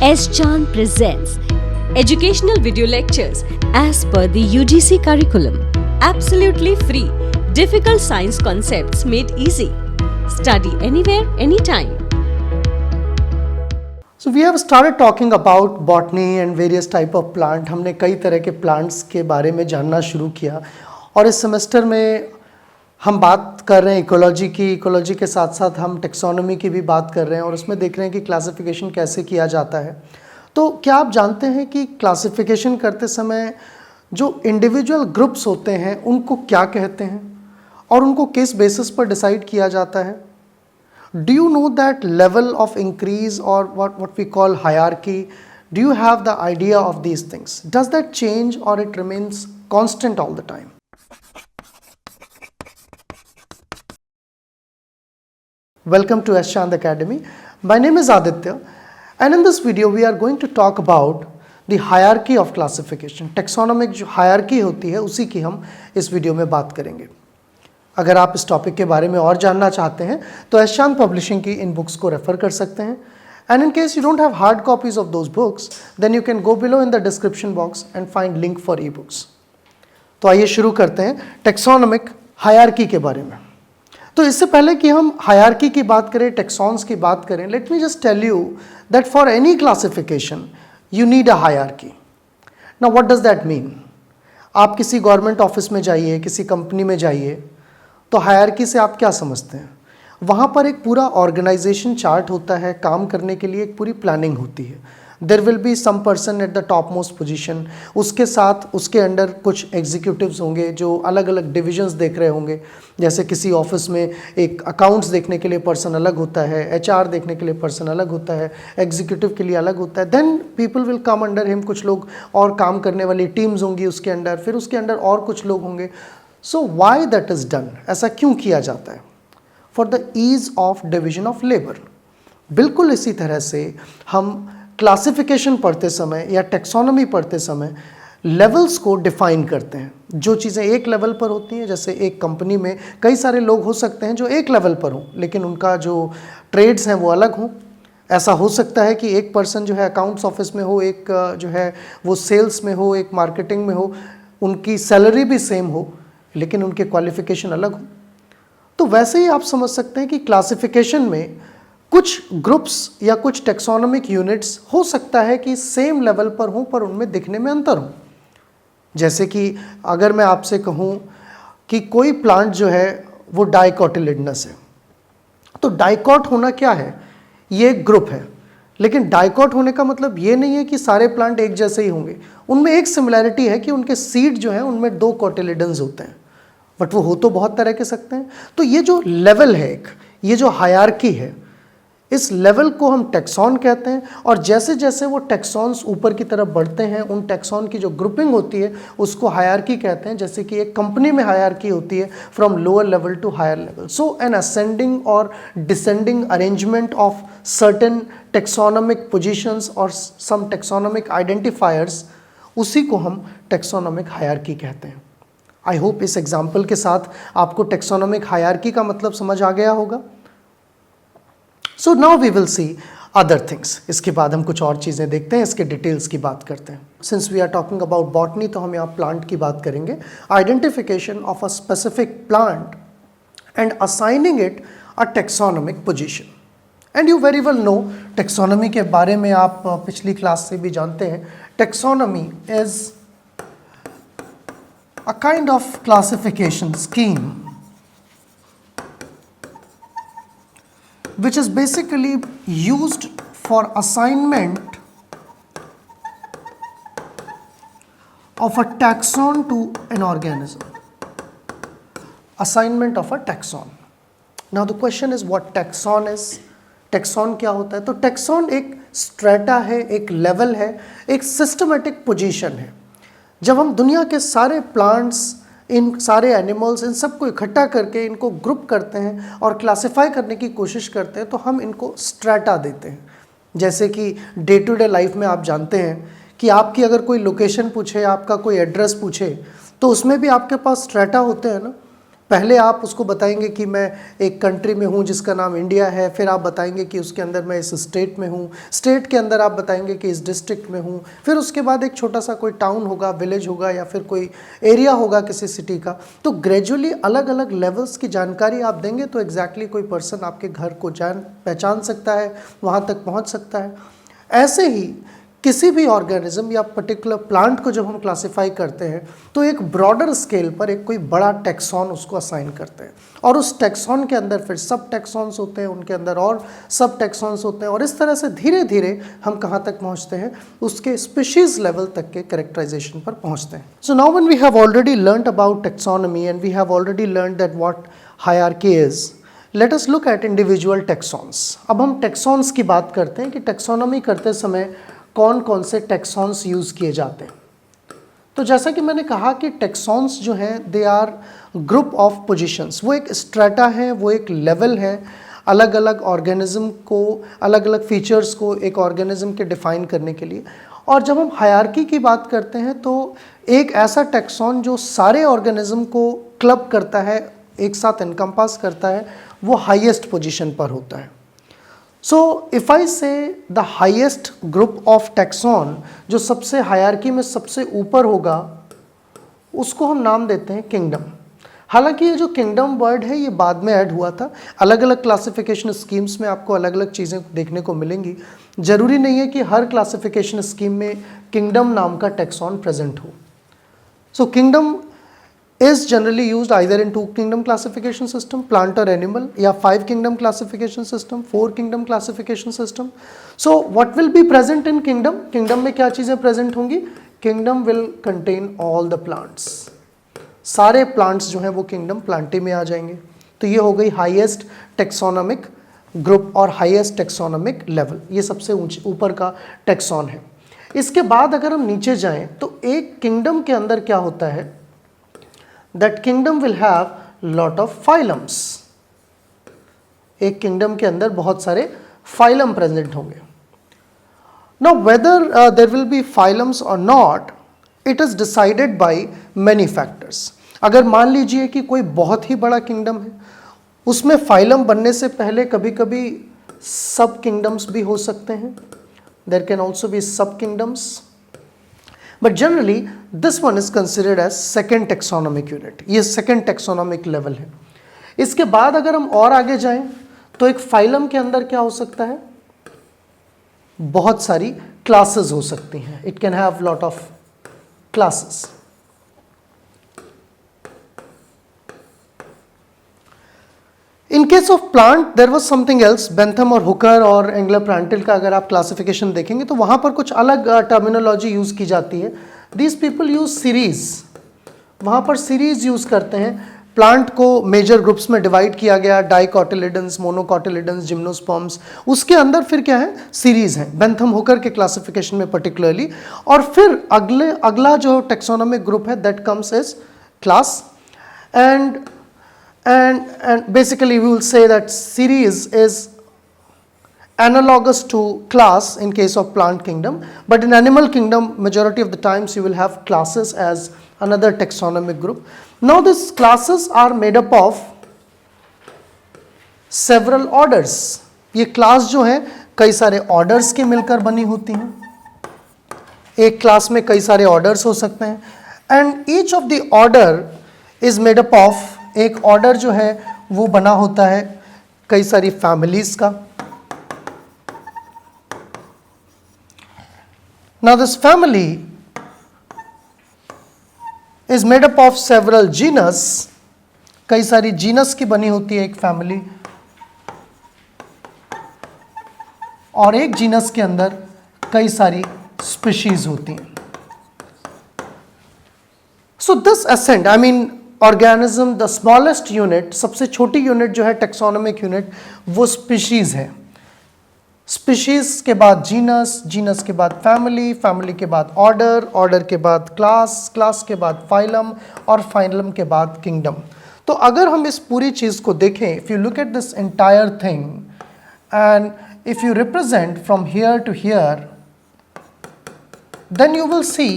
Taxon presents educational video lectures as per the UGC curriculum. Absolutely free. Difficult science concepts made easy. Study anywhere, anytime. So we have started talking about botany and various type of plant. हमने कई तरह के plants के बारे में जानना शुरू किया और इस सेमेस्टर में हम बात कर रहे हैं इकोलॉजी की। इकोलॉजी के साथ साथ हम टेक्सोनॉमी की भी बात कर रहे हैं और उसमें देख रहे हैं कि क्लासिफिकेशन कैसे किया जाता है। तो क्या आप जानते हैं कि क्लासिफिकेशन करते समय जो इंडिविजुअल ग्रुप्स होते हैं उनको क्या कहते हैं और उनको किस बेसिस पर डिसाइड किया जाता है? Do you know that level of increase or what we call hierarchy? Do you have the idea of these things? Does that change or it remains constant all the time? Welcome to Taxon Academy. My name is Aditya and in this video we are going to talk about the hierarchy of classification. Taxonomic जो hierarchy होती है उसी की हम इस video में बात करेंगे। अगर आप इस टॉपिक के बारे में और जानना चाहते हैं तो Taxon पब्लिशिंग की इन बुक्स को रेफर कर सकते हैं and in case you don't have hard copies of those books then you can go below in the description box and find link for e books. तो आइए शुरू करते हैं टेक्सोनोमिक हायरार्की के बारे में। तो इससे पहले कि हम हायरार्की की बात करें, टेक्सॉन्स की बात करें, let me just tell you that for any classification you need a hierarchy. Now what does that mean? आप किसी गवर्नमेंट ऑफिस में जाइए, किसी कंपनी में जाइए, तो हायरार्की से आप क्या समझते हैं? वहाँ पर एक पूरा ऑर्गेनाइजेशन चार्ट होता है, काम करने के लिए एक पूरी प्लानिंग होती है। There will be some person at the top most position, उसके साथ उसके अंडर कुछ एग्जीक्यूटिव्स होंगे जो अलग अलग डिविजन्स देख रहे होंगे। जैसे किसी ऑफिस में एक अकाउंट्स देखने के लिए पर्सन अलग होता है, एचआर देखने के लिए पर्सन अलग होता है, एग्जीक्यूटिव के लिए अलग होता है। Then people will come under him, कुछ लोग और काम करने वाली टीम्स होंगी उसके अंडर, फिर उसके अंडर और कुछ लोग होंगे। So why that is done? ऐसा क्यों किया जाता है? For the ease of division of labour. बिल्कुल इसी तरह से हम क्लासिफिकेशन पढ़ते समय या टेक्सोनॉमी पढ़ते समय लेवल्स को डिफाइन करते हैं। जो चीज़ें एक लेवल पर होती हैं, जैसे एक कंपनी में कई सारे लोग हो सकते हैं जो एक लेवल पर हों लेकिन उनका जो ट्रेड्स हैं वो अलग हों। ऐसा हो सकता है कि एक पर्सन जो है अकाउंट्स ऑफिस में हो, एक जो है वो सेल्स में हो, एक मार्केटिंग में हो, उनकी सैलरी भी सेम हो लेकिन उनके क्वालिफिकेशन अलग हो। तो वैसे ही आप समझ सकते हैं कि क्लासिफिकेशन में कुछ ग्रुप्स या कुछ टेक्सोनोमिक यूनिट्स हो सकता है कि सेम लेवल पर हों पर उनमें दिखने में अंतर हो। जैसे कि अगर मैं आपसे कहूँ कि कोई प्लांट जो है वो डाइकोटिलिडनस है, तो डाइकॉट होना क्या है? ये एक ग्रुप है, लेकिन डाइकॉट होने का मतलब ये नहीं है कि सारे प्लांट एक जैसे ही होंगे। उनमें एक सिमिलैरिटी है कि उनके सीड जो है उनमें 2 कोटिलिडन्स होते हैं, बट वो हो तो बहुत तरह के सकते हैं। तो ये जो लेवल है, ये जो हायरार्की है, इस लेवल को हम टेक्सॉन कहते हैं। और जैसे जैसे वो टेक्सॉन्स ऊपर की तरफ बढ़ते हैं, उन टेक्सॉन की जो ग्रुपिंग होती है उसको हायरार्की कहते हैं। जैसे कि एक कंपनी में हायरार्की होती है from lower level to higher level. So an ascending और descending arrangement of certain taxonomic positions और सम टेक्सोनोमिक आइडेंटिफायर्स, उसी को हम टेक्सोनोमिक हायरार्की कहते हैं। आई होप इस एग्जाम्पल के साथ आपको टेक्सोनोमिक हायरार्की का मतलब समझ आ गया होगा। So now we will see other things. इसके बाद हम कुछ और चीज़ें देखते हैं, इसके डिटेल्स की बात करते हैं। Since we are talking about botany तो हम यहाँ प्लांट की बात करेंगे। Identification of a specific plant and assigning it a taxonomic position. And you very well know, taxonomy के बारे में आप पिछली क्लास से भी जानते हैं। Taxonomy is a kind of classification scheme which is basically used for assignment of a taxon to an organism. Assignment of a taxon. Now the question is what taxon is? Taxon क्या होता है? तो taxon एक strata है, एक level है, एक systematic position है। जब हम दुनिया के सारे प्लांट्स, इन सारे एनिमल्स, इन सबको इकट्ठा करके इनको ग्रुप करते हैं और क्लासिफाई करने की कोशिश करते हैं तो हम इनको स्ट्रैटा देते हैं। जैसे कि डे टू डे लाइफ में आप जानते हैं कि आपकी अगर कोई लोकेशन पूछे, आपका कोई एड्रेस पूछे, तो उसमें भी आपके पास स्ट्रैटा होते हैं ना। पहले आप उसको बताएंगे कि मैं एक कंट्री में हूँ जिसका नाम इंडिया है, फिर आप बताएंगे कि उसके अंदर मैं इस स्टेट में हूँ, स्टेट के अंदर आप बताएंगे कि इस डिस्ट्रिक्ट में हूँ, फिर उसके बाद एक छोटा सा कोई टाउन होगा, विलेज होगा, या फिर कोई एरिया होगा किसी सिटी का। तो ग्रेजुअली अलग अलग लेवल्स की जानकारी आप देंगे तो एग्जैक्टली कोई पर्सन आपके घर को पहचान सकता है, वहाँ तक पहुँच सकता है। ऐसे ही किसी भी ऑर्गेनिज्म या पर्टिकुलर प्लांट को जब हम क्लासिफाई करते हैं तो एक ब्रॉडर स्केल पर एक कोई बड़ा टैक्सॉन उसको असाइन करते हैं, और उस टैक्सॉन के अंदर फिर सब टैक्सॉन्स होते हैं, उनके अंदर और सब टैक्सॉन्स होते हैं, और इस तरह से धीरे धीरे हम कहाँ तक पहुँचते हैं, उसके स्पीशीज लेवल तक के कैरेक्टराइजेशन पर पहुँचते हैं। So now when we have already learned about taxonomy and we have already learned that what hierarchy is, let us look at individual taxons. अब हम टैक्सॉन्स की बात करते हैं कि टैक्सोनॉमी करते समय कौन कौन से टैक्सॉन्स यूज़ किए जाते हैं। तो जैसा कि मैंने कहा कि टैक्सॉन्स जो हैं they are group of positions, वो एक स्ट्रेटा है, वो एक लेवल है, अलग अलग ऑर्गेनिज्म को, अलग अलग फीचर्स को एक ऑर्गेनिज्म के डिफाइन करने के लिए। और जब हम हायरार्की की बात करते हैं तो एक ऐसा टैक्सॉन जो सारे ऑर्गेनिज्म को क्लब करता है, एक साथ एनकम्पास करता है, वो हाईएस्ट पोजीशन पर होता है। So if I say the highest group of taxon, जो सबसे हायरार्की में सबसे ऊपर होगा, उसको हम नाम देते हैं किंगडम। हालांकि ये जो किंगडम वर्ड है ये बाद में ऐड हुआ था, अलग अलग क्लासिफिकेशन स्कीम्स में आपको अलग अलग चीज़ें देखने को मिलेंगी। ज़रूरी नहीं है कि हर क्लासिफिकेशन स्कीम में किंगडम नाम का टैक्सॉन प्रेजेंट हो। सो kingdom is generally used either in 2 kingdom classification system, plant or animal, या 5 kingdom classification system, 4 kingdom classification system. So what will be present in kingdom? Kingdom में क्या चीज़ें present होंगी? Kingdom will contain all the plants. सारे plants जो हैं वो kingdom plantae में आ जाएंगे। तो ये हो गई highest taxonomic group और highest taxonomic level, ये सबसे ऊपर का taxon है। इसके बाद अगर हम नीचे जाएं तो एक kingdom के अंदर क्या होता है, that kingdom will have lot of phylums. एक kingdom के अंदर बहुत सारे phylum present होंगे। Now whether there will be phylums or not, it is decided by many factors. अगर मान लीजिए कि कोई बहुत ही बड़ा kingdom है, उसमें phylum बनने से पहले कभी कभी सब kingdoms भी हो सकते हैं, there can also be sub kingdoms. But generally this one is considered as second taxonomic unit, ये second taxonomic level है। इसके बाद अगर हम और आगे जाएं तो एक फाइलम के अंदर क्या हो सकता है, बहुत सारी क्लासेस हो सकती हैं, it can have lot of classes. In case of plant there was something else, bentham और hooker और एंगुलर प्लांटिल का अगर आप क्लासिफिकेशन देखेंगे तो वहाँ पर कुछ अलग टर्मिनोलॉजी यूज़ की जाती है। These people use सीरीज़, वहाँ पर सीरीज़ यूज़ करते हैं। प्लांट को मेजर ग्रुप्स में डिवाइड किया गया, डाइकोटिलिडन्स, मोनोकोटिलिडन्स, जिम्नोस्पर्म्स, उसके अंदर फिर क्या है, सीरीज़ है, बेंथम हुकर के क्लासिफिकेशन में पर्टिकुलरली। और फिर अगला जो टैक्सोनॉमिक ग्रुप है that comes as class, and basically we will say that series is analogous to class in case of plant kingdom, but in animal kingdom majority of the times you will have classes as another taxonomic group. Now these classes are made up of several orders. ये class जो है कई सारे orders के मिलकर बनी होती हैं, एक class में कई सारे orders हो सकते हैं, and each of the order is made up of, एक ऑर्डर जो है वो बना होता है कई सारी फैमिलीज का। Now this family is made up of several genus, कई सारी जीनस की बनी होती है एक फैमिली, और एक जीनस के अंदर कई सारी स्पीशीज होती हैं। So this ascent, I mean organism the smallest unit, सबसे छोटी यूनिट जो है टैक्सोनॉमिक यूनिट, वो स्पीशीज है। स्पीशीज के बाद जीनस, जीनस के बाद फैमिली, फैमिली के बाद ऑर्डर, ऑर्डर के बाद क्लास, क्लास के बाद फाइलम, और फाइलम के बाद किंगडम। तो अगर हम इस पूरी चीज़ को देखें, if you look at this entire thing and if you represent from here to here, then you will see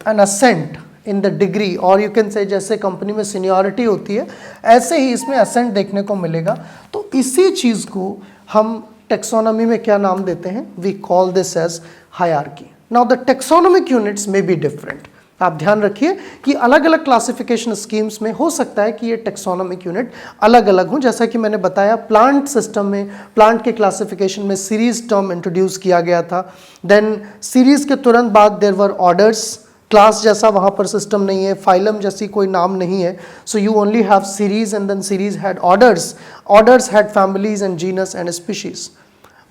an ascent in the degree, और यू कैन से जैसे कंपनी में सीनियरिटी होती है ऐसे ही इसमें असेंट देखने को मिलेगा। तो इसी चीज़ को हम टेक्सोनॉमी में क्या नाम देते हैं, we call this as hierarchy. Now the taxonomic units may be different. आप ध्यान रखिए कि अलग अलग क्लासिफिकेशन स्कीम्स में हो सकता है कि ये टेक्सोनॉमिक यूनिट अलग अलग हों। जैसा कि मैंने बताया, प्लांट सिस्टम में, प्लांट के क्लासिफिकेशन में सीरीज टर्म इंट्रोड्यूस किया गया था। देन सीरीज के तुरंत बाद देयर वर ऑर्डर्स, क्लास जैसा वहाँ पर सिस्टम नहीं है, फाइलम जैसी कोई नाम नहीं है। So you only have series and then series had orders, orders had families and genus and species.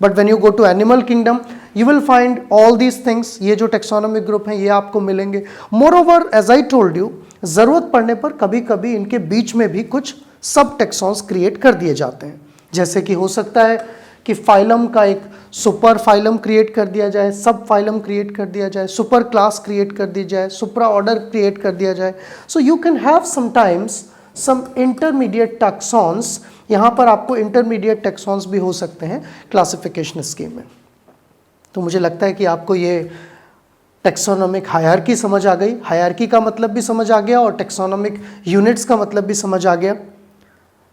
But when you go to animal kingdom you will find all these things. ये जो taxonomic group हैं ये आपको मिलेंगे। Moreover, as I told you, ज़रूरत पड़ने पर कभी कभी इनके बीच में भी कुछ सब टेक्सॉन्स क्रिएट कर दिए जाते हैं। जैसे कि हो सकता है कि फाइलम का एक सुपर फाइलम क्रिएट कर दिया जाए, सब फाइलम क्रिएट कर दिया जाए, सुपर क्लास क्रिएट कर दी जाए, सुप्रा ऑर्डर क्रिएट कर दिया जाए। So you can have sometimes some intermediate taxons. यहाँ पर आपको इंटरमीडिएट टैक्सॉन्स भी हो सकते हैं क्लासिफिकेशन स्कीम में। तो मुझे लगता है कि आपको ये टेक्सोनॉमिक हायरार्की समझ आ गई, हायरार्की का मतलब भी समझ आ गया और टेक्सोनॉमिक यूनिट्स का मतलब भी समझ आ गया।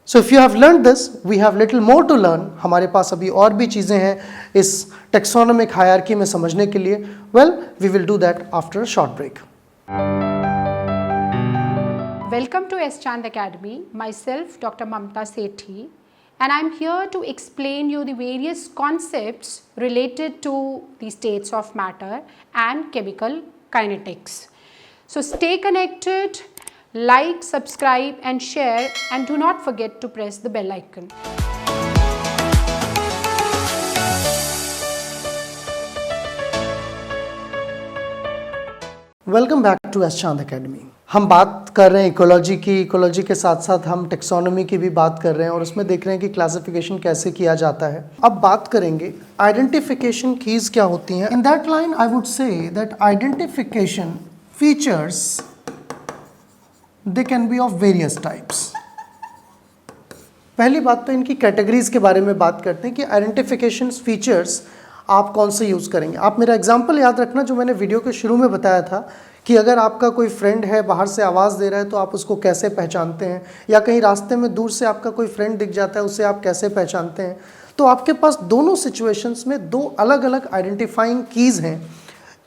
So if you have learn this, we have little more to learn. हमारे पास अभी और भी चीज़ें हैं इस टेक्सोनॉमिक हायरार्की में समझने के लिए। Well, we will do that after a short break. Welcome to S. Chand Academy. Myself, Dr. Mamta Sethi, and I'm here to explain you the various concepts related to the states of matter and chemical kinetics. So stay connected, like, subscribe and share, and do not forget to press the bell icon. Welcome back to S Chand Academy. हम बात कर रहे हैं ecology की, ecology के साथ साथ हम टेक्सोनॉमी की भी बात कर रहे हैं और उसमें देख रहे हैं कि क्लासिफिकेशन कैसे किया जाता है। अब बात करेंगे आइडेंटिफिकेशन कीज क्या होती हैं। In that line I would say that identification features they can be of various types. पहली बात तो इनकी कैटेगरीज के बारे में बात करते हैं कि आइडेंटिफिकेशन फीचर्स आप कौन से यूज़ करेंगे। आप मेरा एग्जाम्पल याद रखना जो मैंने वीडियो के शुरू में बताया था कि अगर आपका कोई फ्रेंड है बाहर से आवाज़ दे रहा है तो आप उसको कैसे पहचानते हैं, या कहीं रास्ते में दूर से आपका कोई फ्रेंड दिख जाता है उसे आप कैसे पहचानते हैं। तो आपके पास दोनों सिचुएशंस में दो अलग अलग आइडेंटिफाइंग कीज़ हैं।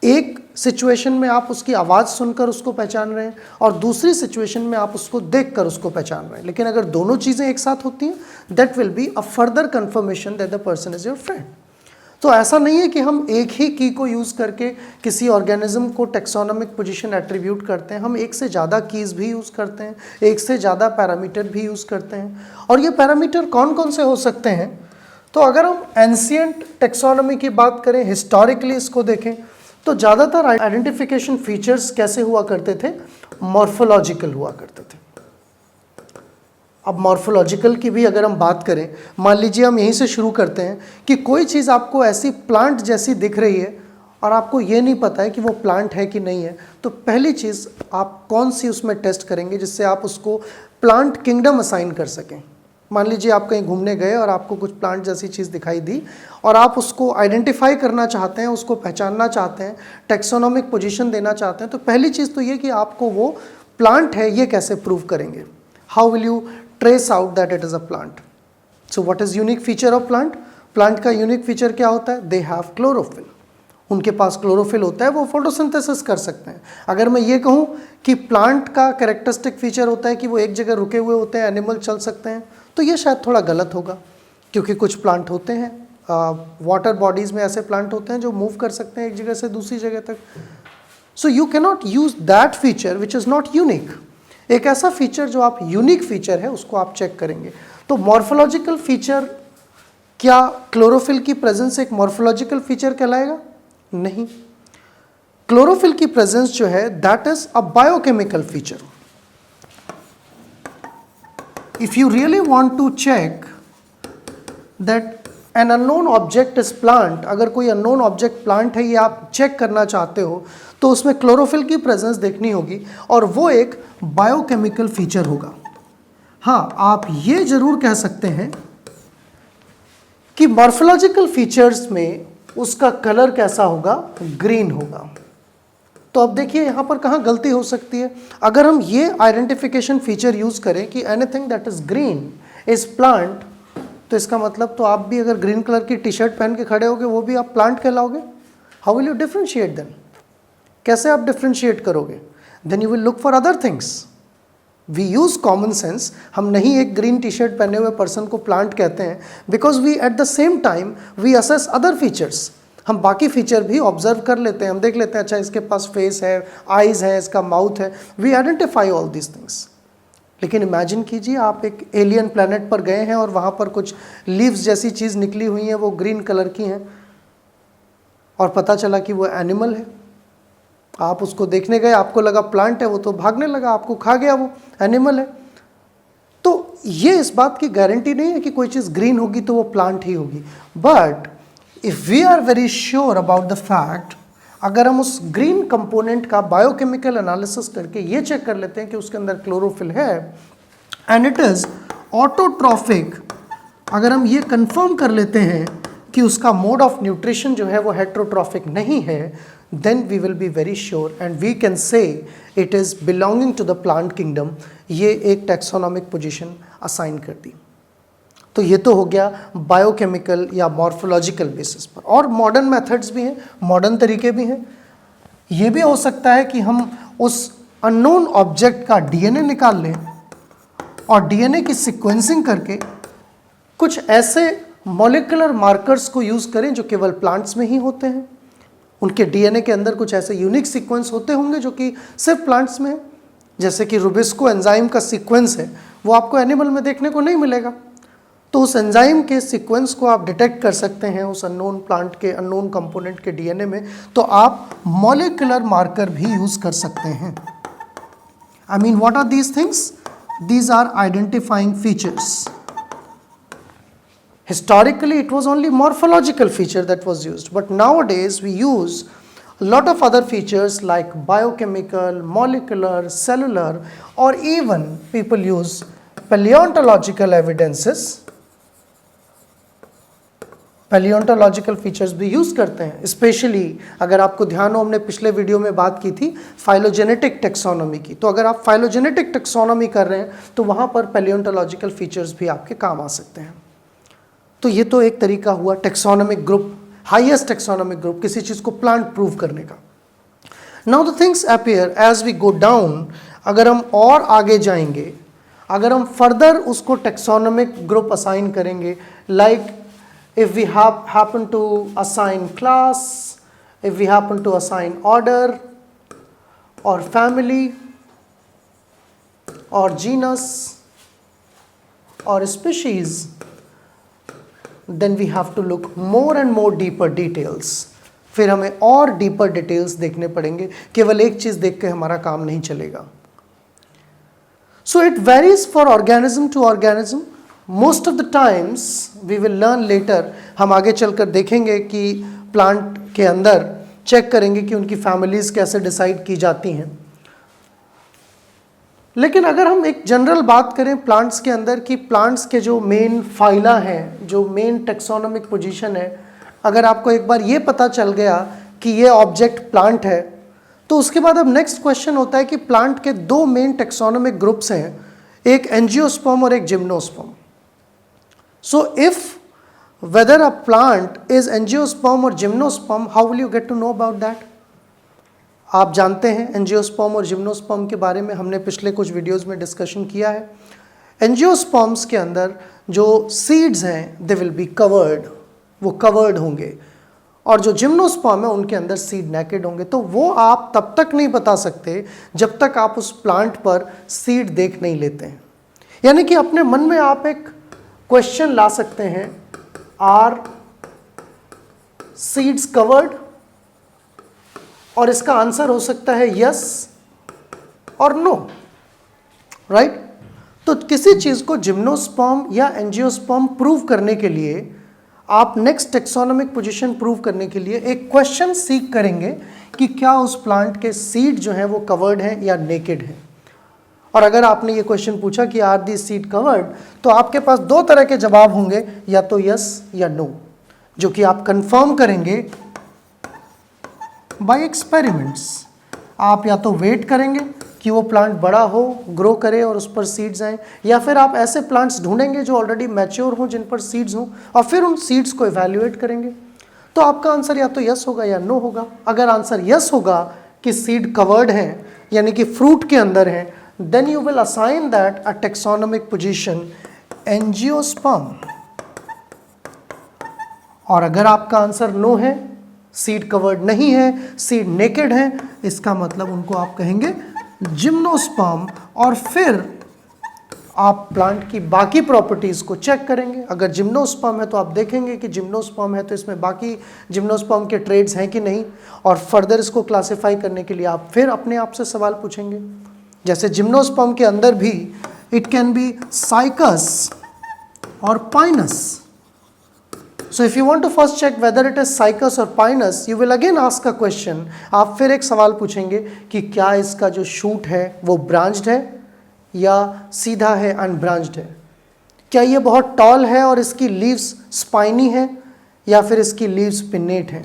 एक सिचुएशन में आप उसकी आवाज़ सुनकर उसको पहचान रहे हैं और दूसरी सिचुएशन में आप उसको देखकर उसको पहचान रहे हैं। लेकिन अगर दोनों चीज़ें एक साथ होती हैं that will be a further confirmation that the person is your friend. तो ऐसा नहीं है कि हम एक ही की को यूज़ करके किसी ऑर्गेनिज्म को टेक्सोनॉमिक पोजीशन एट्रीब्यूट करते हैं। हम एक से ज़्यादा कीज़ भी यूज़ करते हैं, एक से ज़्यादा पैरामीटर भी यूज़ करते हैं। और ये पैरामीटर कौन कौन से हो सकते हैं, तो अगर हम एंशिएंट टेक्सोनॉमी की बात करें, हिस्टोरिकली इसको देखें, तो ज़्यादातर आइडेंटिफिकेशन फीचर्स कैसे हुआ करते थे, मॉर्फोलॉजिकल हुआ करते थे। अब मॉर्फोलॉजिकल की भी अगर हम बात करें, मान लीजिए हम यहीं से शुरू करते हैं कि कोई चीज़ आपको ऐसी प्लांट जैसी दिख रही है और आपको ये नहीं पता है कि वो प्लांट है कि नहीं है। तो पहली चीज़ आप कौन सी उसमें टेस्ट करेंगे जिससे आप उसको प्लांट किंगडम असाइन कर सकें। मान लीजिए आप कहीं घूमने गए और आपको कुछ प्लांट जैसी चीज़ दिखाई दी और आप उसको आइडेंटिफाई करना चाहते हैं, उसको पहचानना चाहते हैं, टेक्सोनॉमिक पोजीशन देना चाहते हैं। तो पहली चीज़ तो ये कि आपको वो प्लांट है ये कैसे प्रूव करेंगे। How will you trace out that it is a plant? So what is unique feature of plant? Plant का unique feature क्या होता है? They have chlorophyll. उनके पास क्लोरोफिल होता है, वो फोटोसिंथेसिस कर सकते हैं। अगर मैं ये कहूँ कि प्लांट का कैरेक्टरिस्टिक फीचर होता है कि वो एक जगह रुके हुए होते हैं, एनिमल चल सकते हैं, तो ये शायद थोड़ा गलत होगा, क्योंकि कुछ प्लांट होते हैं वाटर बॉडीज़ में ऐसे प्लांट होते हैं जो मूव कर सकते हैं एक जगह से दूसरी जगह तक। So you cannot use that feature which is not unique. एक ऐसा फीचर जो आप यूनिक फीचर है उसको आप चेक करेंगे। तो मॉर्फोलॉजिकल फीचर, क्या क्लोरोफिल की प्रेजेंस एक मॉर्फोलॉजिकल फीचर कहलाएगा? नहीं। क्लोरोफिल की प्रेजेंस जो है that is a biochemical feature. If you really want to check that an unknown object is plant, अगर कोई अननोन ऑब्जेक्ट प्लांट है ये आप चेक करना चाहते हो तो उसमें क्लोरोफिल की प्रेजेंस देखनी होगी और वो एक बायोकेमिकल फीचर होगा। हाँ, आप ये जरूर कह सकते हैं कि मॉर्फोलॉजिकल फीचर्स में उसका कलर कैसा होगा? ग्रीन होगा। तो अब देखिए यहाँ पर कहाँ गलती हो सकती है। अगर हम ये आइडेंटिफिकेशन फीचर यूज़ करें कि anything that is green is plant, तो इसका मतलब तो आप भी अगर ग्रीन कलर की टी शर्ट पहन के खड़े होगे वो भी आप प्लांट कहलाओगे। How will you differentiate then? कैसे आप डिफ्रेंशिएट करोगे? Then you will look for other things. We use common sense, हम नहीं एक ग्रीन टी शर्ट पहने हुए पर्सन को प्लांट कहते हैं, because we at the same time we assess other features. हम बाकी फीचर भी ऑब्जर्व कर लेते हैं, हम देख लेते हैं अच्छा इसके पास फेस है, आइज़ है, इसका माउथ है, we identify all these things. लेकिन इमेजिन कीजिए आप एक एलियन प्लैनेट पर गए हैं और वहाँ पर कुछ लीव्स जैसी चीज़ निकली हुई हैं, वो ग्रीन कलर की हैं, और पता चला कि वो एनिमल है। आप उसको देखने गए, आपको लगा प्लांट है, वो तो भागने लगा, आपको खा गया, वो एनिमल है। तो ये इस बात की गारंटी नहीं है कि कोई चीज़ ग्रीन होगी तो वो प्लांट ही होगी। But if we are very sure about the fact, अगर हम उस ग्रीन कंपोनेंट का बायोकेमिकल एनालिसिस करके ये चेक कर लेते हैं कि उसके अंदर क्लोरोफिल है एंड इट इज़ ऑटोट्रॉफिक, अगर हम ये कंफर्म कर लेते हैं कि उसका मोड ऑफ न्यूट्रिशन जो है वो हेट्रोट्रॉफिक नहीं है, then we will be very sure and we can say it is belonging to the plant kingdom. ये एक टैक्सोनॉमिक पोजीशन असाइन कर दी। तो ये तो हो गया बायोकेमिकल या मॉर्फोलॉजिकल बेसिस पर। और मॉडर्न मेथड्स भी हैं, मॉडर्न तरीके भी हैं। ये भी हो सकता है कि हम उस अननोन ऑब्जेक्ट का डीएनए निकाल लें और डीएनए की सीक्वेंसिंग करके कुछ ऐसे मॉलिक्यूलर मार्कर्स को यूज़ करें जो केवल प्लांट्स में ही होते हैं। उनके डीएनए के अंदर कुछ ऐसे यूनिक सीक्वेंस होते होंगे जो कि सिर्फ प्लांट्स में है, जैसे कि रुबिस्को एंजाइम का सीक्वेंस है, वो आपको एनिमल में देखने को नहीं मिलेगा। तो उस एंजाइम के सीक्वेंस को आप डिटेक्ट कर सकते हैं उस अननोन प्लांट के अननोन कंपोनेंट के डीएनए में, तो आप मॉलिक्यूलर मार्कर भी यूज़ कर सकते हैं। I mean what are these things? These are identifying features. Historically, it was only morphological feature that was used, but nowadays we use a lot of other features like biochemical, molecular, cellular, or even people use paleontological evidences. Paleontological features भी use करते हैं, specially अगर आपको ध्यान हो, हमने पिछले video में बात की थी फाइलोजेनेटिक टेक्सोनॉमी की। तो अगर आप फाइलोजेनेटिक टेक्सोनॉमी कर रहे हैं तो वहाँ पर पैलियोंटोलॉजिकल फीचर्स भी आपके काम आ सकते हैं। तो ये तो एक तरीका हुआ taxonomic group, highest taxonomic group, किसी चीज़ को प्लांट प्रूव करने का। Now the things appear as we go down. अगर हम और आगे जाएंगे, अगर हम फर्दर उसको टेक्सोनोमिक ग्रुप असाइन करेंगे, like if we happen to assign class, if we happen to assign order और फैमिली और जीनस और species, then we have to look more and more deeper details। फिर हमें और डीपर डिटेल्स देखने पड़ेंगे, केवल एक चीज़ देख के हमारा काम नहीं चलेगा। So it varies for organism to organism. Most of the times we will learn later, हम आगे चलकर देखेंगे कि प्लांट के अंदर चेक करेंगे कि उनकी फैमिलीज कैसे डिसाइड की जाती हैं। लेकिन अगर हम एक जनरल बात करें प्लांट्स के अंदर कि प्लांट्स के जो मेन फाइला हैं, जो मेन टेक्सोनोमिक पोजीशन है, अगर आपको एक बार ये पता चल गया कि ये ऑब्जेक्ट प्लांट है, तो उसके बाद अब नेक्स्ट क्वेश्चन होता है कि प्लांट के दो मेन टेक्सोनोमिक ग्रुप्स हैं, एक एंजियोस्पर्म और एक gymnosperm. So if whether a plant is angiosperm और gymnosperm, how will you get to know about that? आप जानते हैं एंजियोस्पर्म और जिम्नोस्पर्म के बारे में हमने पिछले कुछ वीडियोस में डिस्कशन किया है। एंजियोस्पर्म्स के अंदर जो सीड्स हैं दे विल बी कवर्ड, वो कवर्ड होंगे, और जो जिम्नोस्पर्म है उनके अंदर सीड नेकेड होंगे। तो वो आप तब तक नहीं बता सकते जब तक आप उस प्लांट पर सीड देख नहीं लेते हैं। यानी कि अपने मन में आप एक क्वेश्चन ला सकते हैं, आर सीड्स कवर्ड, और इसका आंसर हो सकता है यस और नो, राइट। तो किसी चीज़ को जिम्नोस्पर्म या एंजियोस्पर्म प्रूव करने के लिए आप नेक्स्ट टेक्सोनोमिक पोजीशन प्रूव करने के लिए एक क्वेश्चन सीख करेंगे कि क्या उस प्लांट के सीड जो हैं वो कवर्ड हैं या नेकेड हैं। और अगर आपने ये क्वेश्चन पूछा कि आर दी सीड कवर्ड, तो आपके पास दो तरह के जवाब होंगे, या तो यस या नो, जो कि आप कंफर्म करेंगे बाय एक्सपेरिमेंट्स। आप या तो वेट करेंगे कि वो प्लांट बड़ा हो, ग्रो करे और उस पर सीड्स आएँ, या फिर आप ऐसे प्लांट्स ढूंढेंगे जो ऑलरेडी मैच्योर हों, जिन पर सीड्स हों, और फिर उन सीड्स को इवैल्यूएट करेंगे। तो आपका आंसर या तो यस होगा या नो होगा। अगर आंसर यस होगा कि सीड कवर्ड हैं, यानी कि फ्रूट के अंदर हैं, then you will assign that a taxonomic position angiosperm. और अगर आपका आंसर नो है, सीड कवर्ड नहीं है, सीड नेकेड है, इसका मतलब उनको आप कहेंगे जिम्नोस्पर्म। और फिर आप प्लांट की बाकी प्रॉपर्टीज़ को चेक करेंगे। अगर जिम्नोस्पर्म है तो आप देखेंगे कि जिम्नोस्पर्म है तो इसमें बाकी जिम्नोस्पर्म के ट्रेड्स हैं कि नहीं, और फर्दर इसको क्लासिफाई करने के लिए आप फिर अपने आप से सवाल पूछेंगे। जैसे जिम्नोस्पर्म के अंदर भी इट कैन बी साइकस और Pinus. So if you want to first check whether it is cycas or pinus, you will again ask a question. आप फिर एक सवाल पूछेंगे कि क्या इसका जो शूट है वो ब्रांच्ड है या सीधा है, अनब्रांच्ड है। क्या ये बहुत टॉल है और इसकी लीव्स स्पाइनी है, या फिर इसकी लीव्स पिन्नेट है।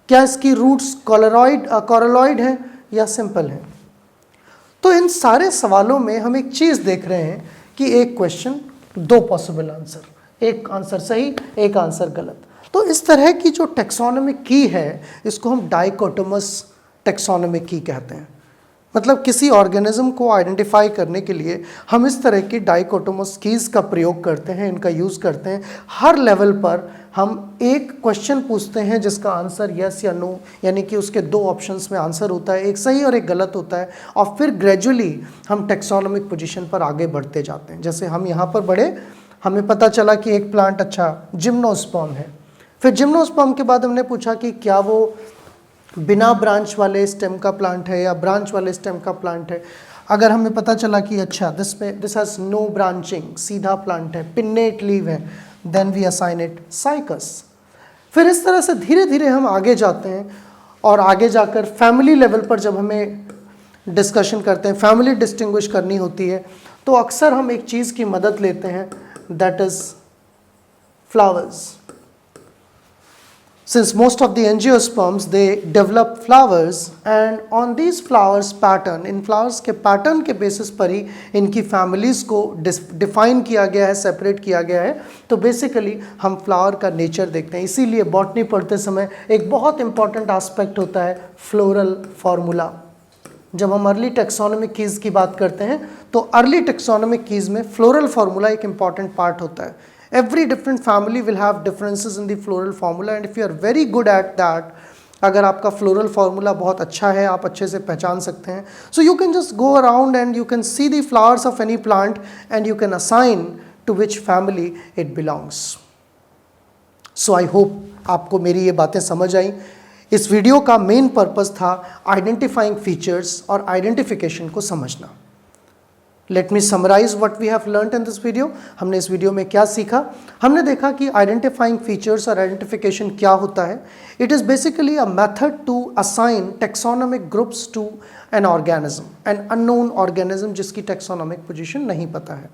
क्या इसकी रूट्स कॉरलॉइड है या सिंपल है। तो इन सारे सवालों में हम एक चीज़ देख रहे हैं कि एक क्वेश्चन, दो पॉसिबल आंसर, एक आंसर सही, एक आंसर गलत। तो इस तरह की जो टैक्सोनॉमिक की है, इसको हम डाइकोटोमस टैक्सोनॉमिक की कहते हैं। मतलब किसी ऑर्गेनिज्म को आइडेंटिफाई करने के लिए हम इस तरह की डाइकोटोमस कीज़ का प्रयोग करते हैं, इनका यूज़ करते हैं। हर लेवल पर हम एक क्वेश्चन पूछते हैं जिसका आंसर यस या नो, यानी कि उसके दो ऑप्शंस में आंसर होता है, एक सही और एक गलत होता है, और फिर ग्रेजुअली हम टैक्सोनॉमिक पोजीशन पर आगे बढ़ते जाते हैं। जैसे हम यहाँ पर बढ़े, हमें पता चला कि एक प्लांट अच्छा जिम्नोस्पर्म है। फिर जिम्नोस्पर्म के बाद हमने पूछा कि क्या वो बिना ब्रांच वाले स्टेम का प्लांट है या ब्रांच वाले स्टेम का प्लांट है। अगर हमें पता चला कि अच्छा दिस हैज़ नो ब्रांचिंग, सीधा प्लांट है, पिन्नेट लीव है, then we assign it cycas. फिर इस तरह से धीरे धीरे हम आगे जाते हैं, और आगे जाकर फैमिली लेवल पर जब हमें डिस्कशन करते हैं, फैमिली डिस्टिंग्विश करनी होती है, तो अक्सर हम एक चीज़ की मदद लेते हैं, that is flowers. Since most of the angiosperms they develop flowers, and on these flowers pattern, in flowers के pattern के basis पर ही इनकी families को define किया गया है, separate किया गया है। तो basically हम flower का nature देखते हैं। इसीलिए botany पढ़ते समय एक बहुत important aspect होता है floral formula। जब हम अर्ली टेक्सोनोमिक कीज़ की बात करते हैं तो अर्ली टेक्सोनोमिक कीज़ में फ्लोरल फार्मूला एक इंपॉर्टेंट पार्ट होता है। Every different family will have differences in the floral formula, and if you are very good at that, अगर आपका फ्लोरल फार्मूला बहुत अच्छा है, आप अच्छे से पहचान सकते हैं, so you can just go around and you can see the flowers of any plant and you can assign to which family it belongs. So I hope आपको मेरी ये बातें समझ आई। इस वीडियो का मेन पर्पस था आइडेंटिफाइंग फीचर्स और आइडेंटिफिकेशन को समझना। Let me summarise what we have learned in this video. हमने इस वीडियो में क्या सीखा? हमने देखा कि आइडेंटिफाइंग फीचर्स और आइडेंटिफिकेशन क्या होता है। It is basically a method to assign taxonomic groups to an organism, an unknown organism जिसकी टेक्सोनोमिक पोजीशन नहीं पता है।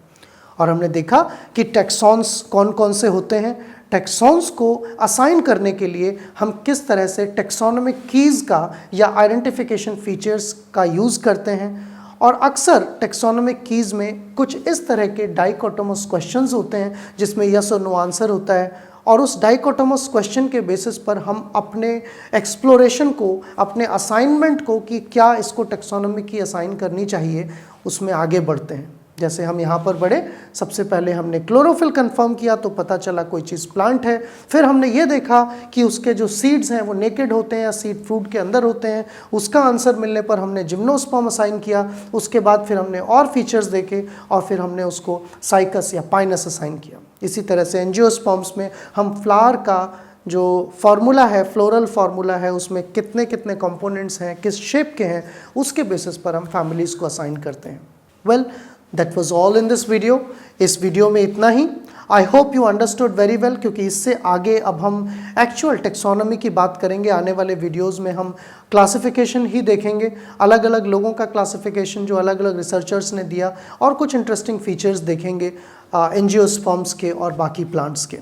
और हमने देखा कि टेक्सॉन्स कौन कौन से होते हैं। टेक्सॉन्स को असाइन करने के लिए हम किस तरह से टेक्सोनोमिक कीज़ का या आइडेंटिफिकेशन फीचर्स का यूज़ करते हैं। और अक्सर टेक्सोनोमिक कीज़ में कुछ इस तरह के डाइकोटोमस क्वेश्चंस होते हैं जिसमें यस और नो आंसर होता है, और उस डाइकोटोमस क्वेश्चन के बेसिस पर हम अपने एक्सप्लोरेशन को, अपने असाइनमेंट को कि क्या इसको टेक्सोनोमी की असाइन करनी चाहिए, उसमें आगे बढ़ते हैं। जैसे हम यहाँ पर बढ़े, सबसे पहले हमने क्लोरोफिल कंफर्म किया तो पता चला कोई चीज़ प्लांट है। फिर हमने ये देखा कि उसके जो सीड्स हैं वो नेकेड होते हैं या सीड फ्रूट के अंदर होते हैं। उसका आंसर मिलने पर हमने जिम्नोस्पर्म असाइन किया। उसके बाद फिर हमने और फीचर्स देखे और फिर हमने उसको साइकस या पाइनस असाइन किया। इसी तरह से एंजियोस्पर्म्स में हम फ्लावर का जो फार्मूला है, फ्लोरल फार्मूला है, उसमें कितने कितने कंपोनेंट्स हैं, किस शेप के हैं, उसके बेसिस पर हम फैमिलीज़ को असाइन करते हैं। Well, that was all in this video. इस वीडियो में इतना ही। I hope you understood very well, क्योंकि इससे आगे अब हम एक्चुअल टेक्सोनोमी की बात करेंगे। आने वाले वीडियोस में हम क्लासिफिकेशन ही देखेंगे, अलग अलग लोगों का क्लासिफिकेशन जो अलग अलग रिसर्चर्स ने दिया, और कुछ इंटरेस्टिंग फीचर्स देखेंगे एंजियोस्पर्म्स के और बाकी प्लांट्स के।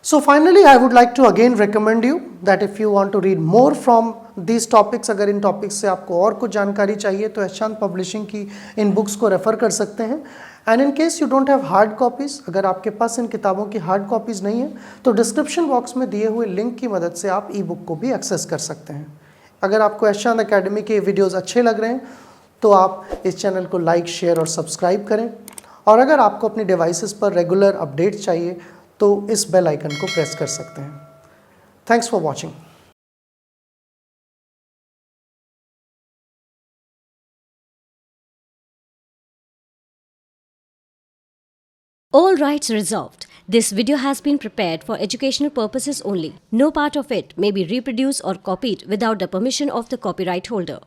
So finally, I would like to again recommend you that if you want to read more from these topics, अगर इन टॉपिक्स से आपको और कुछ जानकारी चाहिए तो एशांत पब्लिशिंग की इन बुक्स को रेफ़र कर सकते हैं. And in case you don't have hard copies, अगर आपके पास इन किताबों की हार्ड कॉपीज़ नहीं है तो डिस्क्रिप्शन बॉक्स में दिए हुए लिंक की मदद से आप ई बुक को भी एक्सेस कर सकते हैं. अगर आपको एशांत एकेडमी के वीडियोज़ अच्छे लग रहे हैं तो आप इस चैनल को लाइक, शेयर और सब्सक्राइब करें. और अगर आपको अपनी डिवाइसेस पर रेगुलर अपडेट चाहिए तो इस बेल आइकन को प्रेस कर सकते हैं. Thanks for watching. All rights reserved. This video has been prepared for educational purposes only. No part of it may be reproduced or copied without the permission of the copyright holder.